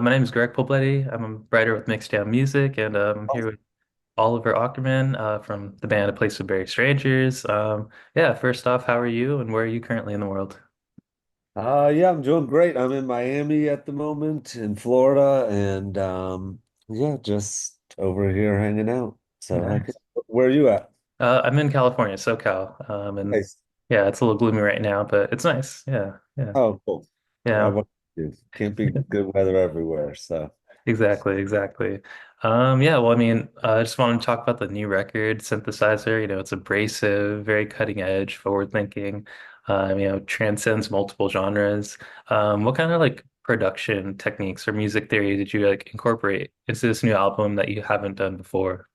My name is Greg Poblete. I'm a writer with mxdwn Music, and I'm here with Oliver Ackermann from the band A Place with Buried Strangers. Yeah, first off, how are you, and where are you currently in the world? Yeah, I'm doing great. I'm in Miami at the moment in Florida and yeah, just over here hanging out. Nice. Where are you at? I'm in California, SoCal, and Nice. yeah, it's a little gloomy right now, but it's nice. Yeah, yeah, Oh, cool. yeah. What can't be good weather everywhere. So, Exactly, exactly. Yeah, well, I mean, I just wanted to talk about the new record, Synthesizer. It's abrasive, very cutting edge, forward thinking, transcends multiple genres. What kind of like production techniques or music theory did you like incorporate into this new album that you haven't done before?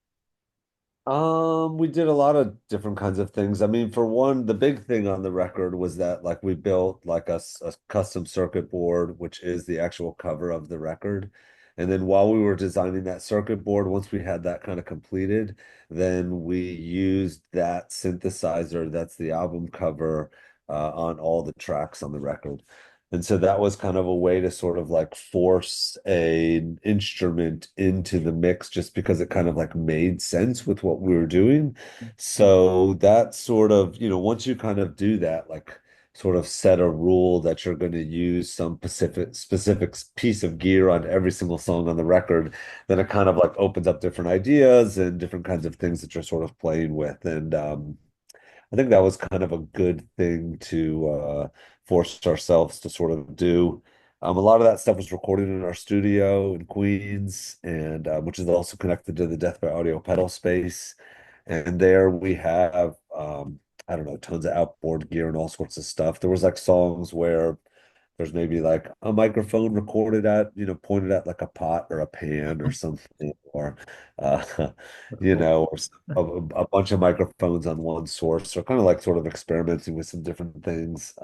we did a lot of different kinds of things. I mean, for one, the big thing on the record was that like we built like a custom circuit board, which is the actual cover of the record. And then while we were designing that circuit board, once we had that kind of completed, then we used that synthesizer, that's the album cover, on all the tracks on the record. And so that was kind of a way to sort of like force an instrument into the mix just because it kind of like made sense with what we were doing. So that sort of, once you kind of do that, like sort of set a rule that you're going to use some specific piece of gear on every single song on the record, then it kind of like opens up different ideas and different kinds of things that you're sort of playing with. And I think that was kind of a good thing to force ourselves to sort of do. A lot of that stuff was recorded in our studio in Queens, and which is also connected to the Death by Audio pedal space. And there we have, I don't know, tons of outboard gear and all sorts of stuff. There was like songs where there's maybe like a microphone recorded at, pointed at like a pot or a pan or something, or uh, That's cool. or a bunch of microphones on one source, or kind of like sort of experimenting with some different things.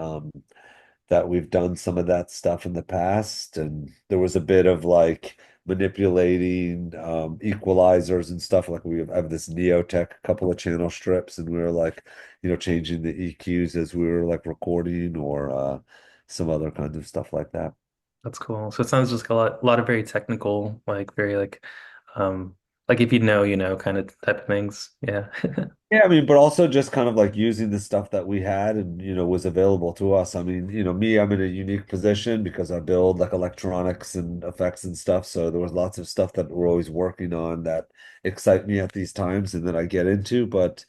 That we've done some of that stuff in the past, and there was a bit of like manipulating equalizers and stuff. Like we have this Neotech couple of channel strips, and we were like, changing the EQs as we were like recording, or some other kinds of stuff like that. That's cool. So it sounds just like a lot of very technical, like very um, like if you know, you know, kind of type of things. Yeah. Yeah, I mean, but also just kind of like using the stuff that we had and, was available to us. I mean, me, I'm in a unique position because I build like electronics and effects and stuff. So there was lots of stuff that we're always working on that excite me at these times and that I get into. But,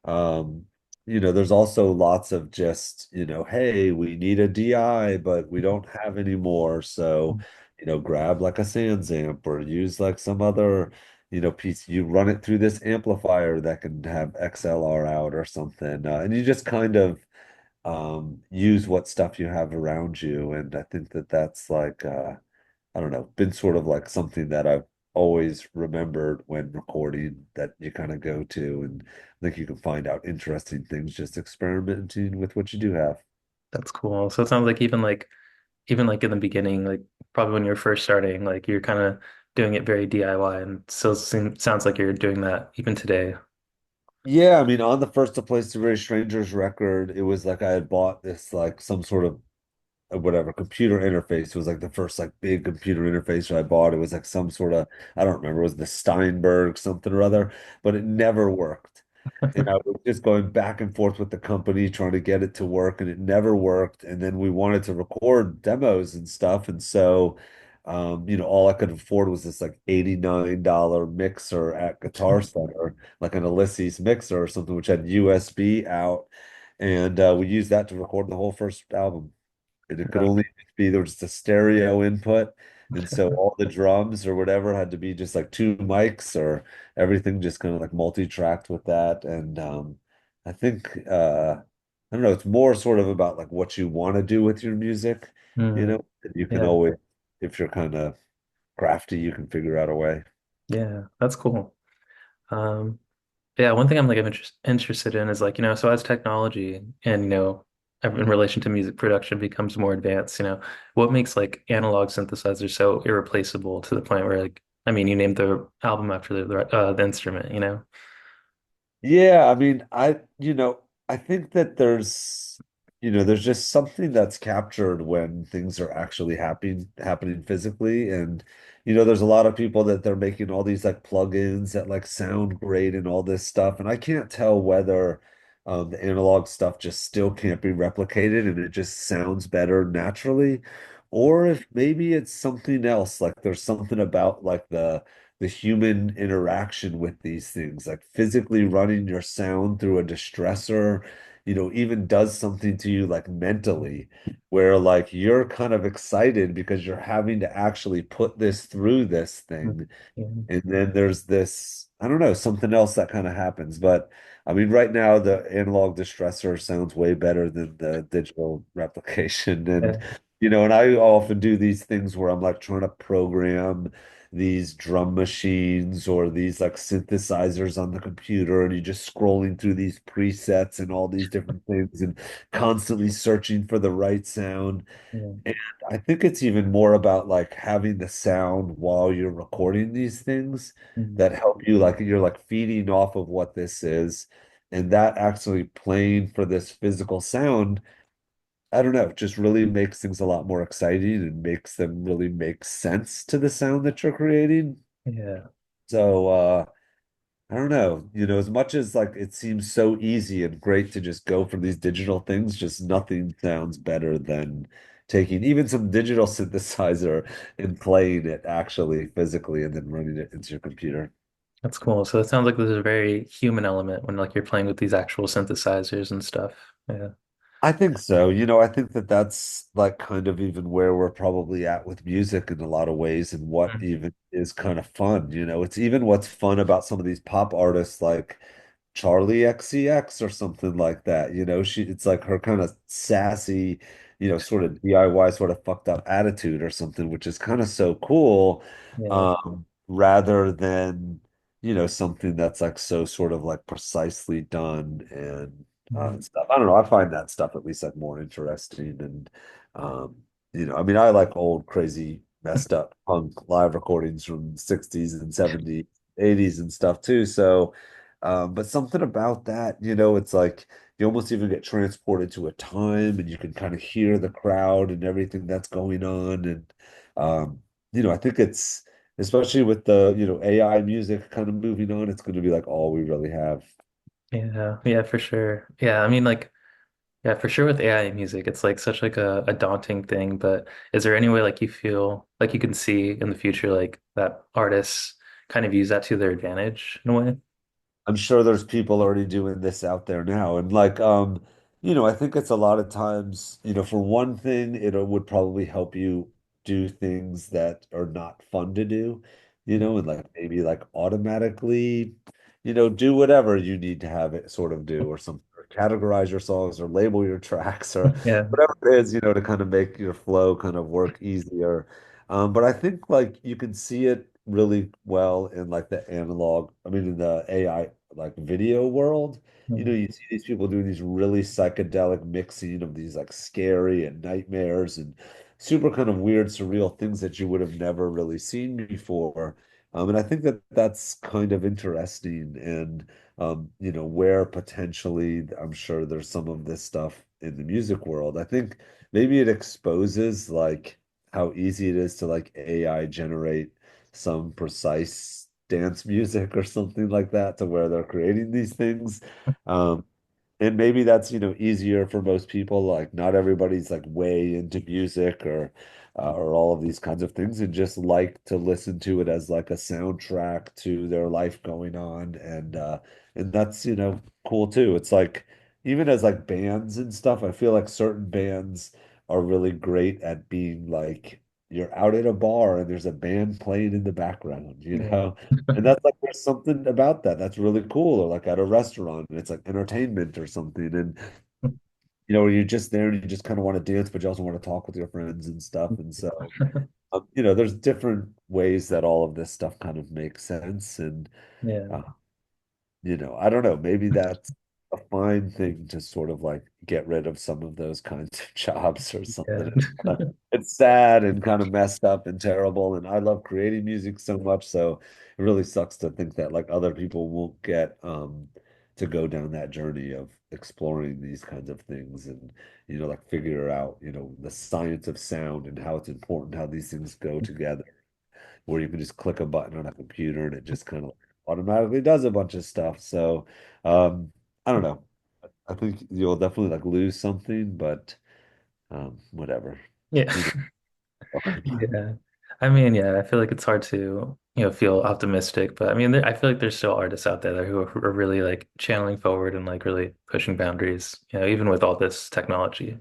um, there's also lots of just, hey, we need a DI, but we don't have any more. So, grab like a Sans amp or use like some other piece, you run it through this amplifier that can have XLR out or something. And you just kind of use what stuff you have around you. And I think that that's like, I don't know, been sort of like something that I've always remembered when recording that you kind of go to. And I think you can find out interesting things just experimenting with what you do have. That's cool. So it sounds like even like in the beginning, like probably when you're first starting, like you're kind of doing it very DIY, and so sounds like you're doing that even today. Yeah, I mean, on the first A Place to Very Strangers record, it was like I had bought this like some sort of whatever computer interface. It was like the first like big computer interface that I bought. It was like some sort of, I don't remember, it was the Steinberg something or other, but it never worked. And I was just going back and forth with the company trying to get it to work, and it never worked. And then we wanted to record demos and stuff. And so, all I could afford was this like $89 mixer at Guitar Center, like an Ulysses mixer or something, which had USB out. And we used that to record the whole first album. And it could Yeah. only be there was just a stereo input. And so all the drums or whatever had to be just like two mics or everything just kind of like multi-tracked with that. And I think I don't know, it's more sort of about like what you want to do with your music, Mm, and you can yeah, always, if you're kind of crafty, you can figure out a way. yeah, that's cool. Um, yeah, one thing I'm interested in is like, so as technology and in relation to music production becomes more advanced, what makes like analog synthesizers so irreplaceable to the point where like, I mean, you named the album after the instrument, you know? Yeah, I mean, I think that there's there's just something that's captured when things are actually happening physically. And there's a lot of people that they're making all these like plugins that like sound great and all this stuff. And I can't tell whether the analog stuff just still can't be replicated and it just sounds better naturally, or if maybe it's something else. Like there's something about like the human interaction with these things, like physically running your sound through a distressor, even does something to you like mentally, where like you're kind of excited because you're having to actually put this through this Mm. thing. Yeah. And then there's this, I don't know, something else that kind of happens. But I mean, right now, the analog distressor sounds way better than the digital replication. And, Yeah. and I often do these things where I'm like trying to program these drum machines or these like synthesizers on the computer, and you're just scrolling through these presets and all these different things and constantly searching for the right sound. Yeah. And I think it's even more about like having the sound while you're recording these things Mm. that help you, like you're like feeding off of what this is. And that actually playing for this physical sound, I don't know, just really makes things a lot more exciting and makes them really make sense to the sound that you're creating. Yeah. So I don't know, as much as like it seems so easy and great to just go for these digital things, just nothing sounds better than taking even some digital synthesizer and playing it actually physically and then running it into your computer. That's cool. So it sounds like there's a very human element when like you're playing with these actual synthesizers and stuff. Yeah. I think so. I think that that's like kind of even where we're probably at with music in a lot of ways and what Mm. even is kind of fun. It's even what's fun about some of these pop artists like Charlie XCX or something like that. It's like her kind of sassy, sort of DIY, sort of fucked up attitude or something, which is kind of so cool. Yeah. Rather than, something that's like so sort of like precisely done Mm. and stuff. I don't know. I find that stuff at least like more interesting. And I mean, I like old, crazy, messed up punk live recordings from 60s and 70s, 80s and stuff too. So but something about that, it's like you almost even get transported to a time and you can kind of hear the crowd and everything that's going on. And I think it's especially with the, AI music kind of moving on, it's going to be like all we really have. Yeah. Yeah, for sure. Yeah. I mean, like, yeah, for sure with AI music, it's like such like a daunting thing, but is there any way like you feel like you can see in the future like that artists kind of use that to their advantage in a way? I'm sure there's people already doing this out there now. And like, I think it's a lot of times, for one thing, it would probably help you do things that are not fun to do, and like maybe like automatically, do whatever you need to have it sort of do or something, or categorize your songs or label your tracks or Yeah. whatever it is, to kind of make your flow kind of work easier. But I think like you can see it really well in like the analog, I mean in the AI like video world. Mm. You see these people doing these really psychedelic mixing of these like scary and nightmares and super kind of weird, surreal things that you would have never really seen before. And I think that that's kind of interesting and where potentially I'm sure there's some of this stuff in the music world. I think maybe it exposes like how easy it is to like AI generate some precise dance music or something like that to where they're creating these things. Um, and maybe that's, easier for most people. Like not everybody's like way into music or all of these kinds of things and just like to listen to it as like a soundtrack to their life going on. And that's, cool too. It's like even as like bands and stuff, I feel like certain bands are really great at being like you're out at a bar and there's a band playing in the background, Yeah. And that's like there's something about that that's really cool, or like at a restaurant and it's like entertainment or something. And where you're just there and you just kind of want to dance, but you also want to talk with your friends and stuff. And so there's different ways that all of this stuff kind of makes sense. And Yeah. uh, I don't know, maybe that's a fine thing to sort of like get rid of some of those kinds of jobs or something. Yeah. It's sad and kind of messed up and terrible. And I love creating music so much. So it really sucks to think that like other people won't get to go down that journey of exploring these kinds of things and like figure out the science of sound and how it's important how these things go together, where you can just click a button on a computer and it just kind of automatically does a bunch of stuff. So I don't know. I think you'll definitely like lose something, but whatever. Yeah. Who Yeah. I mean, yeah, I feel like it's hard to, feel optimistic, but I mean, I feel like there's still artists out there who are really like channeling forward and like really pushing boundaries, even with all this technology.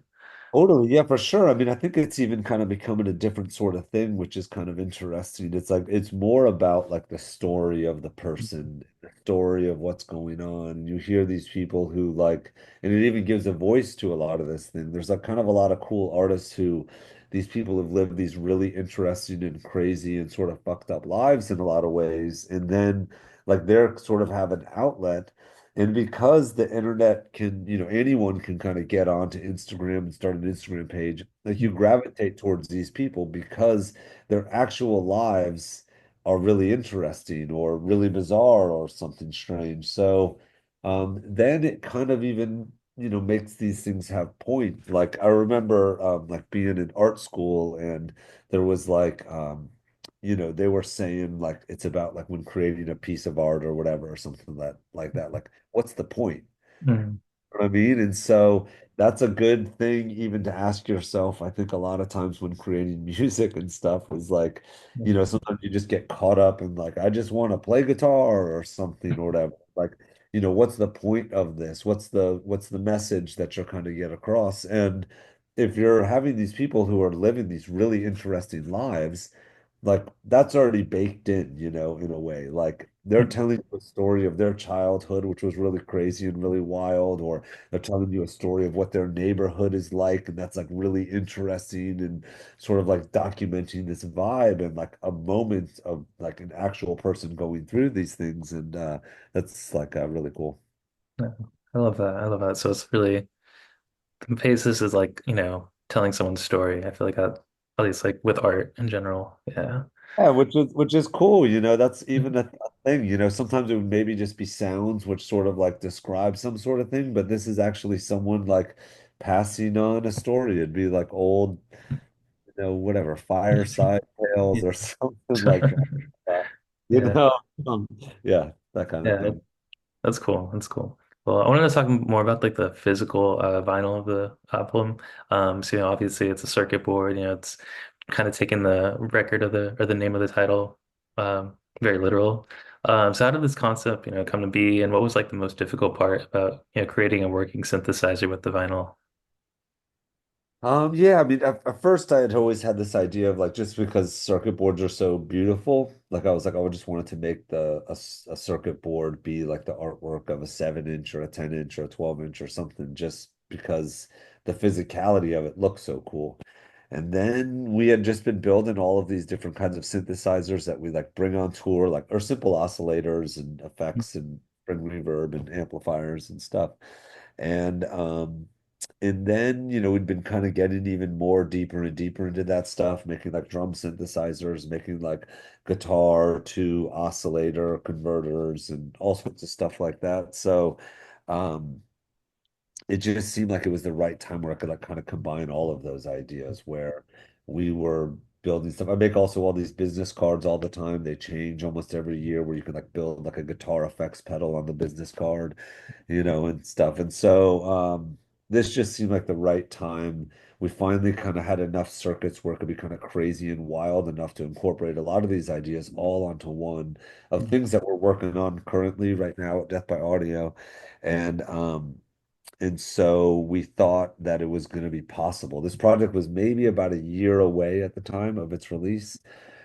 Totally, yeah, for sure. I mean, I think it's even kind of becoming a different sort of thing, which is kind of interesting. It's like it's more about like the story of the person, the story of what's going on. And you hear these people who like, and it even gives a voice to a lot of this thing. There's like kind of a lot of cool artists who these people have lived these really interesting and crazy and sort of fucked up lives in a lot of ways. And then like they're sort of have an outlet. And because the internet can, anyone can kind of get onto Instagram and start an Instagram page, like you gravitate towards these people because their actual lives are really interesting or really bizarre or something strange. So then it kind of even, makes these things have point. Like I remember like being in art school and there was like they were saying like it's about like when creating a piece of art or whatever or something like that. Like, what's the point? Mm. You know what I mean? And so that's a good thing even to ask yourself. I think a lot of times when creating music and stuff is like, sometimes you just get caught up in like, I just want to play guitar or something or whatever. Like, what's the point of this? What's the message that you're trying to get across? And if you're having these people who are living these really interesting lives, like that's already baked in, in a way. Like they're telling you a story of their childhood, which was really crazy and really wild, or they're telling you a story of what their neighborhood is like, and that's like really interesting and sort of like documenting this vibe and like a moment of like an actual person going through these things. And that's like really cool. Yeah. I love that. I love that. So it's really the basis is like, telling someone's story. I feel like that, at least like with art in general. Yeah. Yeah, which is cool, that's even a thing, sometimes it would maybe just be sounds which sort of like describe some sort of thing, but this is actually someone like passing on a story. It'd be like old, whatever, fireside tales or something like that. Uh, you Yeah. know, um, yeah, that kind of Yeah. thing. That's cool. That's cool. Well, I wanted to talk more about like the physical vinyl of the album. So obviously it's a circuit board. It's kind of taking the record of the or the name of the title, very literal. So how did this concept, come to be, and what was like the most difficult part about creating a working synthesizer with the vinyl? Yeah, I mean, at first I had always had this idea of like just because circuit boards are so beautiful, like I was like, I just wanted to make a circuit board be like the artwork of a 7 inch or a 10 inch or a 12 inch or something, just because the physicality of it looks so cool. And then we had just been building all of these different kinds of synthesizers that we like bring on tour, like or simple oscillators and effects and bring reverb and amplifiers and stuff. And then, we'd been kind of getting even more deeper and deeper into that stuff, making like drum synthesizers, making like guitar to oscillator converters and all sorts of stuff like that. So, um, it just seemed like it was the right time where I could like kind of combine all of those ideas where we were building stuff. I make also all these business cards all the time. They change almost every year where you can like build like a guitar effects pedal on the business card, and stuff. And so this just seemed like the right time. We finally kind of had enough circuits where it could be kind of crazy and wild enough to incorporate a lot of these ideas all onto one of things that we're working on currently right now at Death by Audio. And so we thought that it was going to be possible. This project was maybe about a year away at the time of its release.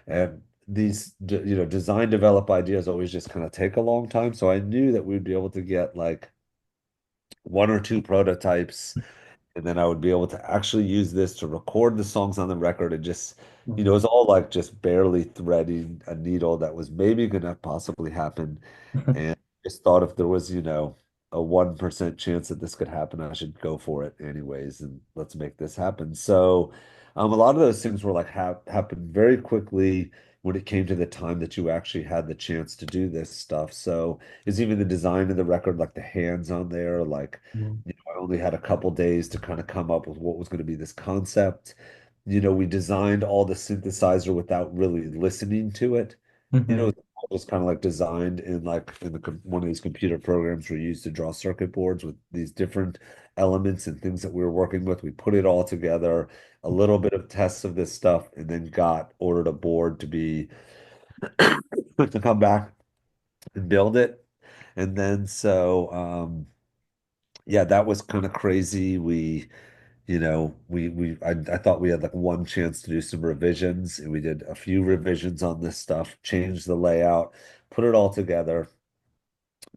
And these, design develop ideas always just kind of take a long time. So I knew that we'd be able to get like one or two prototypes, and then I would be able to actually use this to record the songs on the record and just, it was all like just barely threading a needle that was maybe going to possibly happen. And just thought if there was, a 1% chance that this could happen, I should go for it anyways, and let's make this happen. So, a lot of those things were like happened very quickly. when it came to the time that you actually had the chance to do this stuff. So is even the design of the record, like the hands on there, like, Mm-hmm. I only had a couple days to kind of come up with what was going to be this concept. We designed all the synthesizer without really listening to it. Mm-hmm. It was kind of like designed in one of these computer programs we used to draw circuit boards with these different elements and things that we were working with. We put it all together, a little bit of tests of this stuff, and then got ordered a board to come back and build it. And then yeah, that was kind of crazy. I thought we had like one chance to do some revisions, and we did a few revisions on this stuff, changed the layout, put it all together.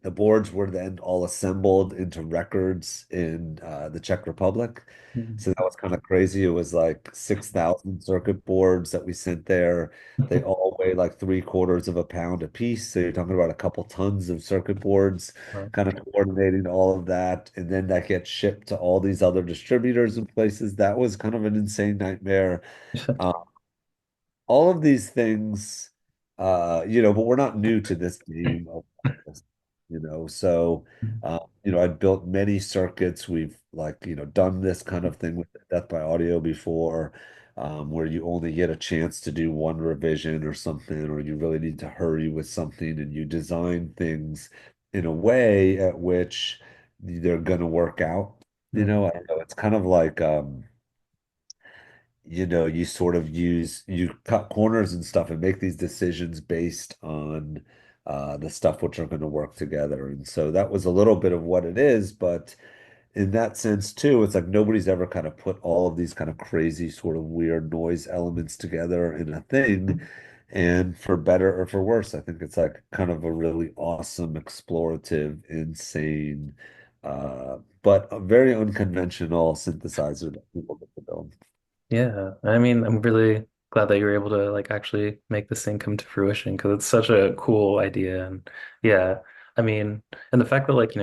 The boards were then all assembled into records in the Czech Republic. So that was kind of crazy. It was like 6,000 circuit boards that we sent there. They all weigh like 3/4 of a pound a piece. So you're talking about a couple tons of circuit boards, Wow. kind of coordinating all of that. And then that gets shipped to all these other distributors and places. That was kind of an insane nightmare. Um, all of these things, but we're not new to this game of this, so, I'd built many circuits. We've like, done this kind of thing with Death by Audio before, where you only get a chance to do one revision or something, or you really need to hurry with something and you design things in a way at which they're going to work out. I don't know. It's kind of like, you sort of you cut corners and stuff and make these decisions based on the stuff which are going to work together. And so that was a little bit of what it is, but in that sense too, it's like nobody's ever kind of put all of these kind of crazy sort of weird noise elements together in a thing. And for better or for worse, I think it's like kind of a really awesome, explorative, insane, but a very unconventional synthesizer that people get to build. Yeah, I mean, I'm really glad that you were able to like actually make this thing come to fruition because it's such a cool idea. And yeah, I mean, and the fact that like,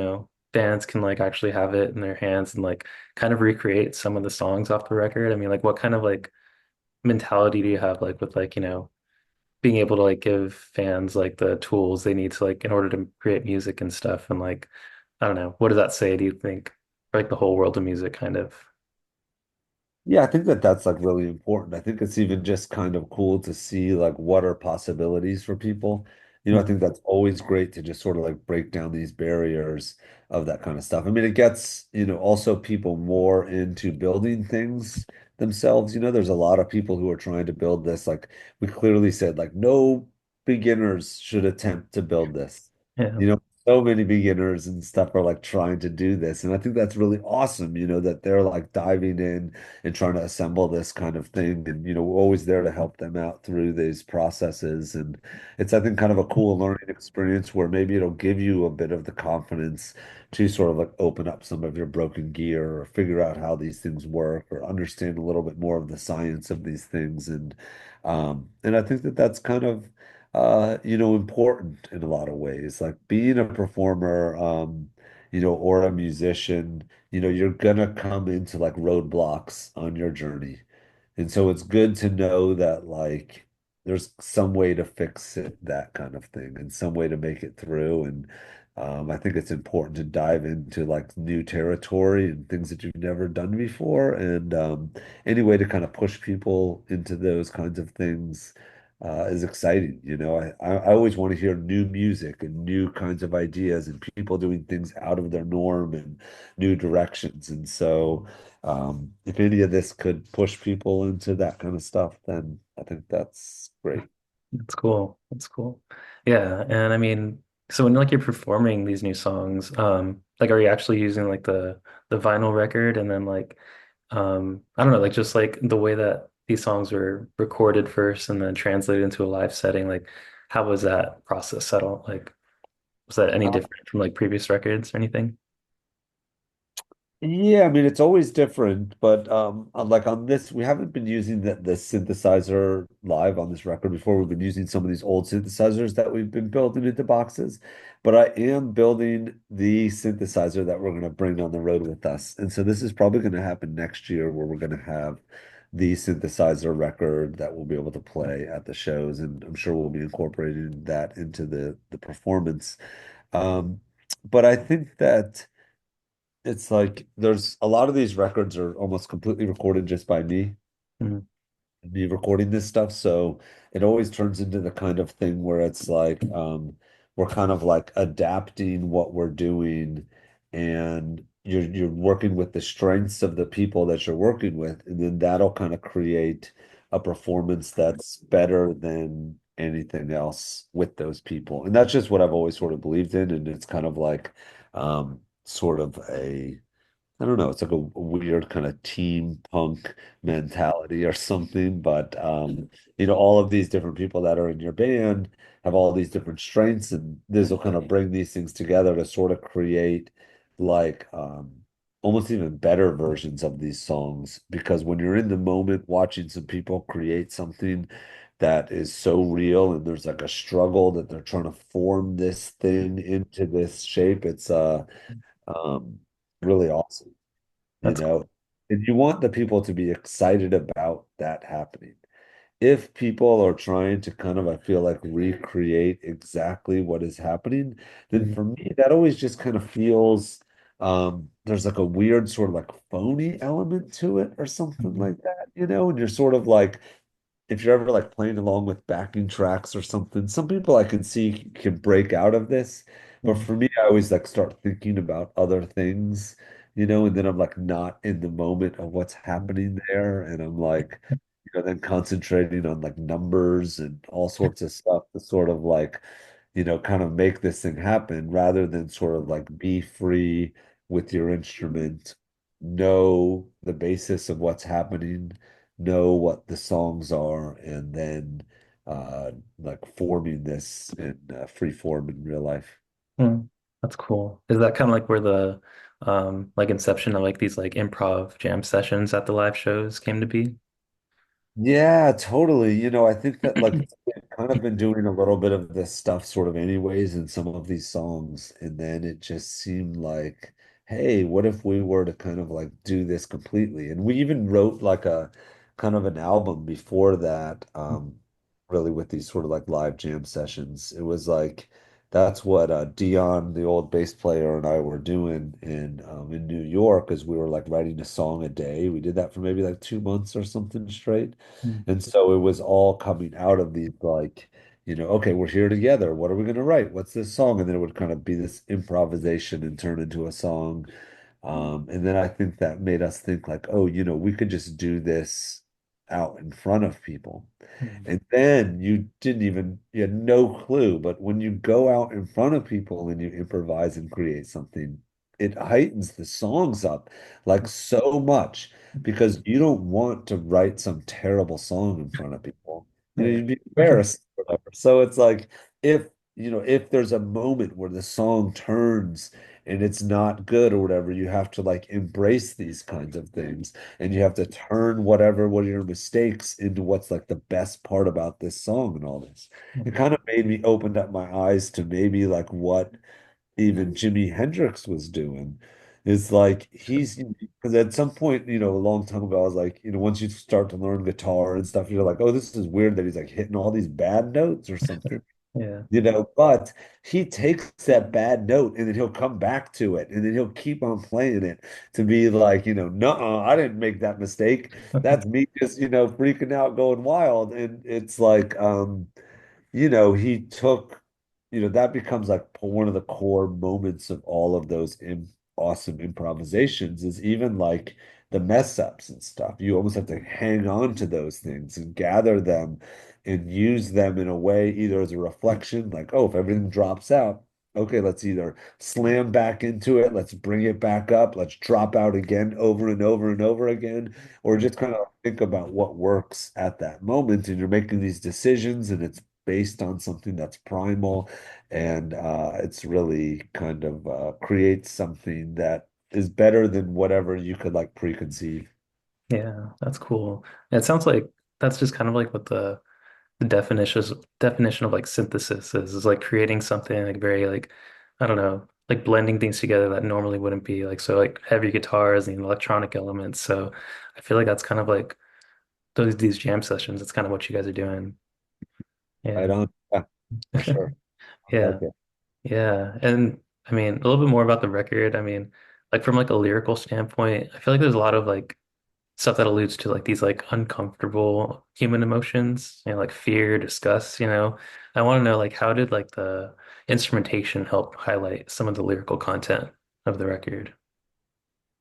bands can like actually have it in their hands and like kind of recreate some of the songs off the record. I mean, like what kind of like mentality do you have like with like, being able to like give fans like the tools they need to like in order to create music and stuff and like I don't know, what does that say, do you think? For, like the whole world of music kind of. Yeah, I think that that's like really important. I think it's even just kind of cool to see like what are possibilities for people. I Mhm. think that's always great to just sort of like break down these barriers of that kind of stuff. I mean, it gets, also people more into building things themselves. There's a lot of people who are trying to build this. Like we clearly said, like no beginners should attempt to build this. Yeah. So many beginners and stuff are like trying to do this. And I think that's really awesome, that they're like diving in and trying to assemble this kind of thing. And, we're always there to help them out through these processes. And it's, I think, kind of a cool learning experience where maybe it'll give you a bit of the confidence to sort of like open up some of your broken gear or figure out how these things work or understand a little bit more of the science of these things. And I think that that's kind of important in a lot of ways. Like being a performer, or a musician, you're gonna come into like roadblocks on your journey. And so it's good to know that like there's some way to fix it, that kind of thing, and some way to make it through. And I think it's important to dive into like new territory and things that you've never done before. And any way to kind of push people into those kinds of things is exciting. I always want to hear new music and new kinds of ideas and people doing things out of their norm and new directions. And so, if any of this could push people into that kind of stuff, then I think that's great. That's cool. That's cool. Yeah, and I mean, so when like you're performing these new songs, like are you actually using like the vinyl record and then like I don't know, like just like the way that these songs were recorded first and then translated into a live setting, like how was that process settled? Like was that any different from like previous records or anything? Yeah, I mean it's always different, but like on this, we haven't been using the synthesizer live on this record before. We've been using some of these old synthesizers that we've been building into boxes, but I am building the synthesizer that we're going to bring on the road with us. And so this is probably going to happen next year where we're going to have the synthesizer record that we'll be able to play at the shows, and I'm sure we'll be incorporating that into the performance. Um, but I think that it's like there's a lot of these records are almost completely recorded just by Mm, me recording this stuff. So it always turns into the kind of thing where it's like we're kind of like adapting what we're doing, and you're working with the strengths of the people that you're working with, and then that'll kind of create a performance that's better than anything else with those people. And that's just what I've always sort of believed in. And it's kind of like sort of a I don't know, it's like a weird kind of team punk mentality or something. But all of these different people that are in your band have all these different strengths, and this will kind of bring these things together to sort of create like almost even better versions of these songs. Because when you're in the moment watching some people create something that is so real, and there's like a struggle that they're trying to form this thing into this shape, it's um really awesome, you that's know, cool. and you want the people to be excited about that happening. If people are trying to kind of, I feel like, recreate exactly what is happening, then Mm, for me, that always just kind of feels there's like a weird sort of like phony element to it or something mm, like that, and you're sort of like if you're ever like playing along with backing tracks or something, some people I can see can break out of this. But mm, for me, I always like start thinking about other things, and then I'm like not in the moment of what's mm, happening there. And I'm like, then concentrating on like numbers and all sorts of stuff to sort of like, kind of make this thing happen rather than sort of like be free with your instrument, know the basis of what's happening, know what the songs are, and then like forming this in free form in real life. mm. That's cool. Is that kind of like where the like inception of like these like improv jam sessions at the live shows came to be? Yeah, totally. I think that like I've kind of been doing a little bit of this stuff sort of anyways in some of these songs. And then it just seemed like, hey, what if we were to kind of like do this completely? And we even wrote like a kind of an album before that, really with these sort of like live jam sessions. It was like that's what Dion, the old bass player, and I were doing in New York, as we were like writing a song a day. We did that for maybe like 2 months or something straight. Mm, And so it was all coming out of these like, okay, we're here together. What are we going to write? What's this song? And then it would kind of be this improvisation and turn into a song. And then I think that made us think like, oh, we could just do this out in front of people. mm, And then you had no clue. But when you go out in front of people and you improvise and create something, it heightens the songs up like so much because you don't want to write some terrible song in front of people. yeah. You'd be embarrassed or whatever. So it's like if, if there's a moment where the song turns and it's not good or whatever, you have to like embrace these kinds of things, and you have to turn what are your mistakes into what's like the best part about this song and all this. It Mm, kind of made me opened up my eyes to maybe like what even Jimi Hendrix was doing. It's like he's because at some point, a long time ago, I was like, once you start to learn guitar and stuff, you're like, oh, this is weird that he's like hitting all these bad notes or something. yeah. But he takes that bad note and then he'll come back to it and then he'll keep on playing it to be like, nuh-uh, I didn't make that mistake. That's me just, freaking out, going wild. And it's like, he took, that becomes like one of the core moments of all of those awesome improvisations is even like the mess ups and stuff. You almost have to hang on to those things and gather them and use them in a way either as a reflection, like, oh, if everything drops out, okay, let's either slam back into it, let's bring it back up, let's drop out again over and over and over again, or Mm, just kind of think about what works at that moment. And you're making these decisions and it's based on something that's primal, and it's really kind of creates something that is better than whatever you could like preconceive. yeah, that's cool. And it sounds like that's just kind of like what the definition of like synthesis is like creating something like very like I don't know, like blending things together that normally wouldn't be like so like heavy guitars and electronic elements. So I feel like that's kind of like these jam sessions. That's kind of what you guys are doing. Right Yeah. on. Yeah, for sure. I like Yeah. it. Yeah. And I mean, a little bit more about the record. I mean, like from like a lyrical standpoint, I feel like there's a lot of like stuff that alludes to like these like uncomfortable human emotions, like fear, disgust, you know. I want to know like how did like the instrumentation help highlight some of the lyrical content of the record?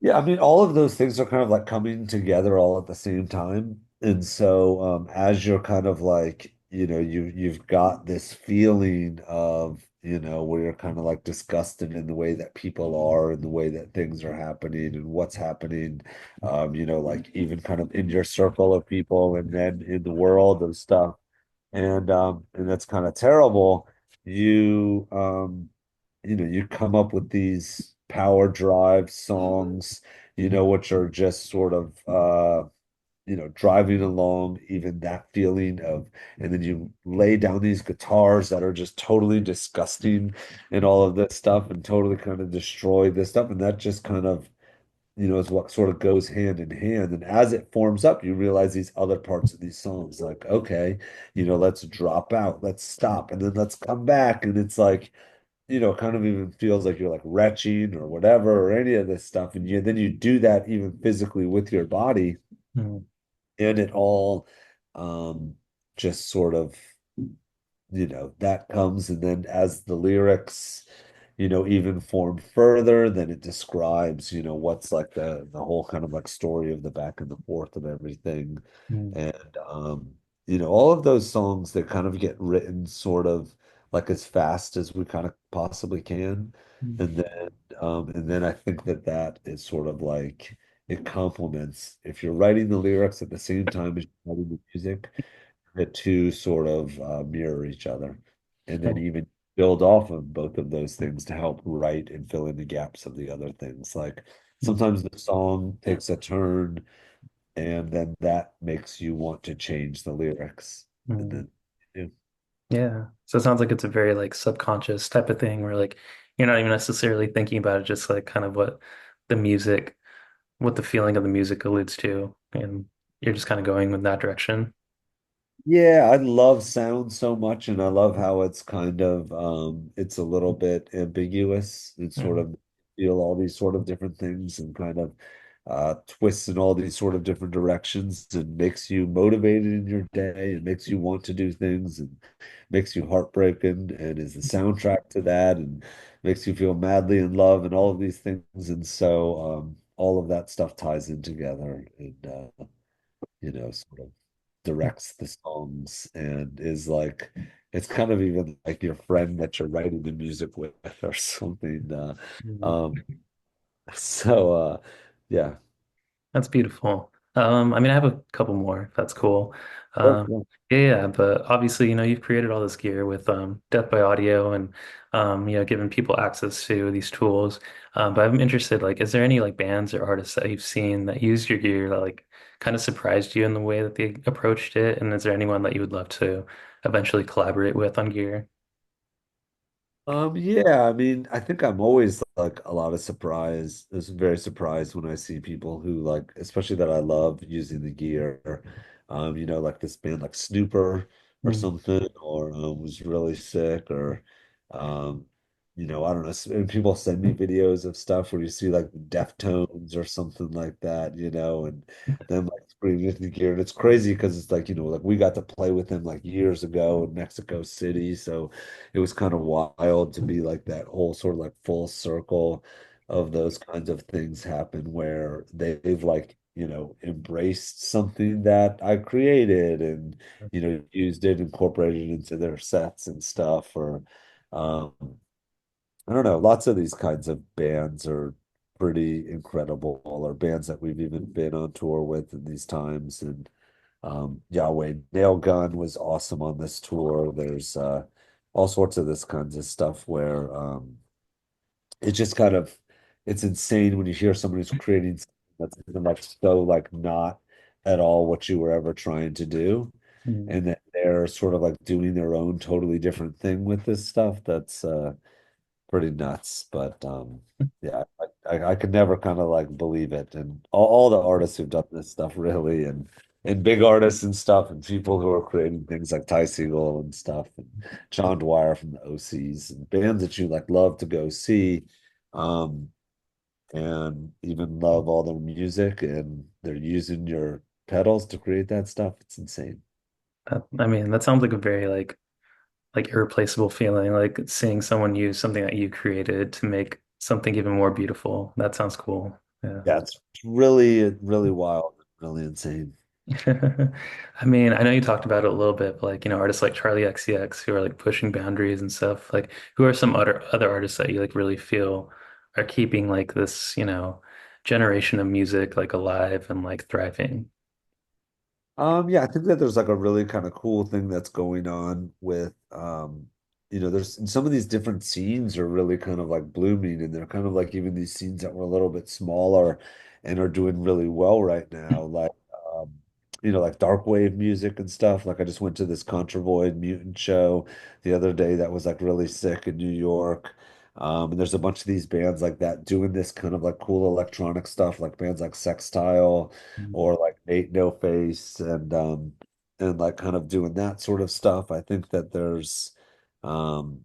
Yeah, I mean, all of those things are kind of like coming together all at the same time. And so as you're kind of like, you've got this feeling of, where you're kind of like disgusted in the way that people are and the way that things are happening and what's happening, like even kind of in your circle of people and then in the world and stuff. And that's kind of terrible. You you come up with these power drive songs, which are just sort of driving along, even that feeling of, and then you lay down these guitars that are just totally disgusting and all of this stuff and totally kind of destroy this stuff. And that just kind of is what sort of goes hand in hand. And as it forms up, you realize these other parts of these songs, like, okay, let's drop out, let's stop, and then let's come back. And it's like, kind of even feels like you're like retching or whatever, or any of this stuff. And then you do that even physically with your body, Mm, and it all just sort of that comes. And then as the lyrics, even form further, then it describes, what's like the whole kind of like story of the back and the forth of everything. mm, And all of those songs that kind of get written sort of like as fast as we kind of possibly can. mm, And then I think that that is sort of like it complements if you're writing the lyrics at the same time as you're writing the music, the two sort of mirror each other, and then oh, even build off of both of those things to help write and fill in the gaps of the other things. Like mm, sometimes the song takes a turn, and then that makes you want to change the lyrics, and mm. then yeah. Yeah. So it sounds like it's a very like subconscious type of thing where like you're not even necessarily thinking about it, just like kind of the music, what the feeling of the music alludes to, and you're just kind of going in that direction. Yeah, I love sound so much, and I love how it's kind of it's a little bit ambiguous. It's sort Mm, of feel all these sort of different things and kind of twists in all these sort of different directions and makes you motivated in your day and makes you want to do things and makes you heartbroken and is the soundtrack to that and makes you feel madly in love and all of these things. And so all of that stuff ties in together and sort of directs the songs and is like it's kind of even like your friend that you're writing the music with or something. mm. Um, so yeah. That's beautiful. I mean, I have a couple more, if that's cool. Sure, Um, yeah. yeah, yeah, but obviously, you've created all this gear with Death by Audio and giving people access to these tools. But I'm interested, like, is there any like bands or artists that you've seen that used your gear that like kind of surprised you in the way that they approached it? And is there anyone that you would love to eventually collaborate with on gear? Yeah, I mean, I think I'm always like a lot of surprise. I was very surprised when I see people who like, especially that I love using the gear. Like this band like Snooper or Mm, something, or was really sick, or I don't know. And people send me videos of stuff where you see like the Deftones or something like that, and them like screaming into the gear. And it's crazy because it's like, like we got to play with them like years ago in Mexico City. So it was kind of wild to be like that whole sort of like full circle of those kinds of things happen where they've like, embraced something that I created and, used it, incorporated it into their sets and stuff. Or, um, I don't know, lots of these kinds of bands are pretty incredible, or bands that we've even been on tour with in these times. And Yahweh Nail Gun was awesome on this tour. There's all sorts of this kinds of stuff where it's just kind of it's insane when you hear someone who's creating something that's even like so like not at all what you were ever trying to do. mm, And that they're sort of like doing their own totally different thing with this stuff. That's pretty nuts. But yeah, I could never kind of like believe it. And all the artists who've done this stuff really, and and big artists and stuff, and people who are creating things like Ty Segall and stuff, and John Dwyer from the OCs, and bands that you like love to go see, um, and even love all their music, and they're using your pedals to create that stuff. It's insane. I mean, that sounds like a very like irreplaceable feeling, like seeing someone use something that you created to make something even more beautiful. That sounds cool. Yeah. Yeah, it's really, really wild, really insane. I mean, I know you talked about it a little bit, but like, artists like Charlie XCX who are like pushing boundaries and stuff. Like, who are some other artists that you like really feel are keeping like this, generation of music like alive and like thriving? Yeah, I think that there's like a really kind of cool thing that's going on with there's some of these different scenes are really kind of like blooming, and they're kind of like even these scenes that were a little bit smaller and are doing really well right now. Like um, like dark wave music and stuff. Like I just went to this Contravoid Mutant show the other day that was like really sick in New York. And there's a bunch of these bands like that doing this kind of like cool electronic stuff, like bands like Sextile or like Nate No Face and like kind of doing that sort of stuff. I think that there's um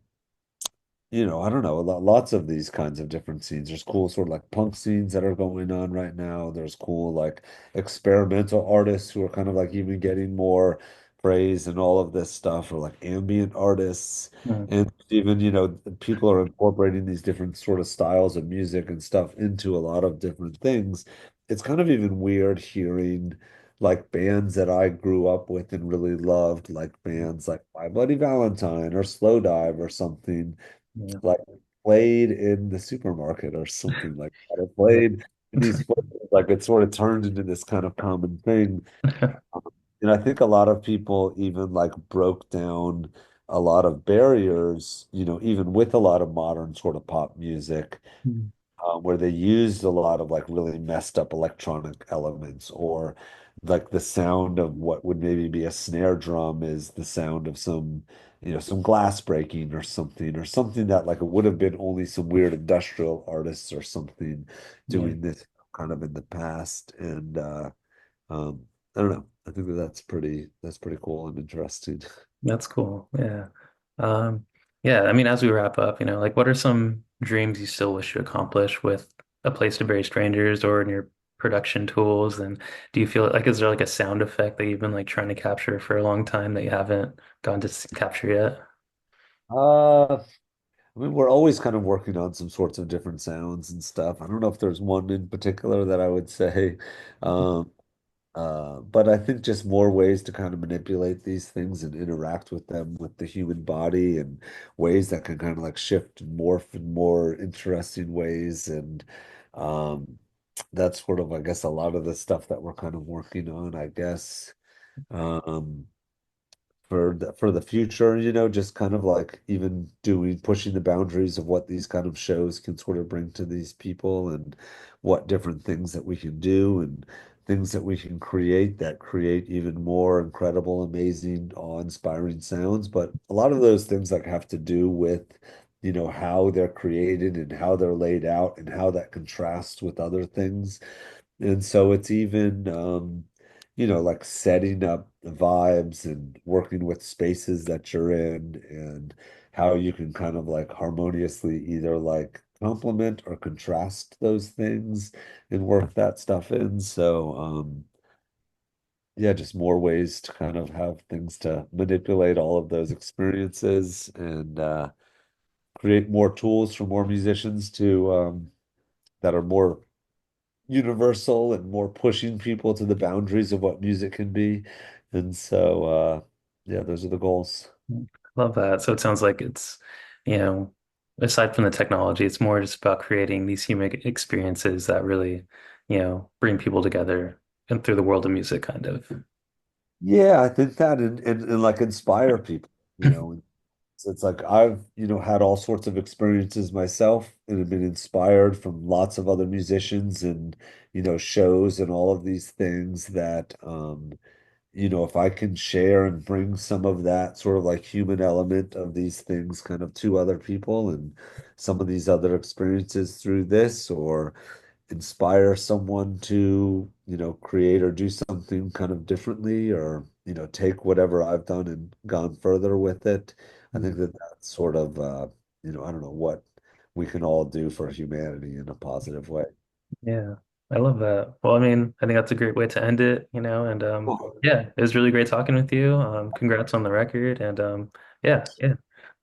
I don't know, lots of these kinds of different scenes. There's cool sort of like punk scenes that are going on right now. There's cool like experimental artists who are kind of like even getting more praise and all of this stuff, or like ambient artists. Mm, And even, people are incorporating these different sort of styles of music and stuff into a lot of different things. It's kind of even weird hearing like bands that I grew up with and really loved, like bands like My Bloody Valentine or Slow Dive or something yeah. like played in the supermarket or something like that. Or Yeah. played in these places, like it sort of turned into this kind of common thing. Um, And I think a lot of people even like broke down a lot of barriers, even with a lot of modern sort of pop music Mm, where they used a lot of like really messed up electronic elements, or like the sound of what would maybe be a snare drum is the sound of some glass breaking or something that like it would have been only some weird industrial artists or something yeah. doing this kind of in the past. And um, I don't know. I think that that's pretty cool and interesting. That's cool. Yeah. Um, yeah, I mean, as we wrap up, like what are some dreams you still wish to accomplish with A Place to Bury Strangers or in your production tools? And do you feel like is there like a sound effect that you've been like trying to capture for a long time that you haven't gone to capture yet? I mean, we're always kind of working on some sorts of different sounds and stuff. I don't know if there's one in particular that I would say. Um, but I think just more ways to kind of manipulate these things and interact with them with the human body, and ways that can kind of like shift and morph in more interesting ways. And um, that's sort of, I guess, a lot of the stuff that we're kind of working on, I guess. Um, for the future, just kind of like even pushing the boundaries of what these kind of shows can sort of bring to these people, and what different things that we can do and things that we can create that create even more incredible, amazing, awe-inspiring sounds. But a lot of those things like have to do with, how they're created and how they're laid out and how that contrasts with other things. And so it's even, like setting up the vibes and working with spaces that you're in, and how you can kind of like harmoniously either like complement or contrast those things and work that stuff in. So, yeah, just more ways to kind of have things to manipulate all of those experiences, and create more tools for more musicians to that are more universal and more pushing people to the boundaries of what music can be. And so, yeah, those are the goals. Love that. So it sounds like it's, you know, aside from the technology, it's more just about creating these human experiences that really, bring people together and through the world of music, kind of. Yeah, I think that and like inspire people, you know. It's like I've, had all sorts of experiences myself and have been inspired from lots of other musicians and, shows and all of these things that if I can share and bring some of that sort of like human element of these things kind of to other people, and some of these other experiences through this, or inspire someone to, create or do something kind of differently or, take whatever I've done and gone further with it. I think that that's sort of, I don't know what we can all do for humanity in a positive way. Yeah, I love that. Well, I mean, I think that's a great way to end it, and Cool. yeah, it was really great talking with you. Congrats on the record, and yeah, yeah.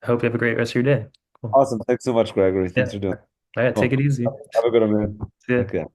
I hope you have a great rest of your day. Cool. Awesome. Thanks so much, Gregory. Yeah. Thanks for doing All right, take Cool. it easy. Have a good one, man. See ya. Take care.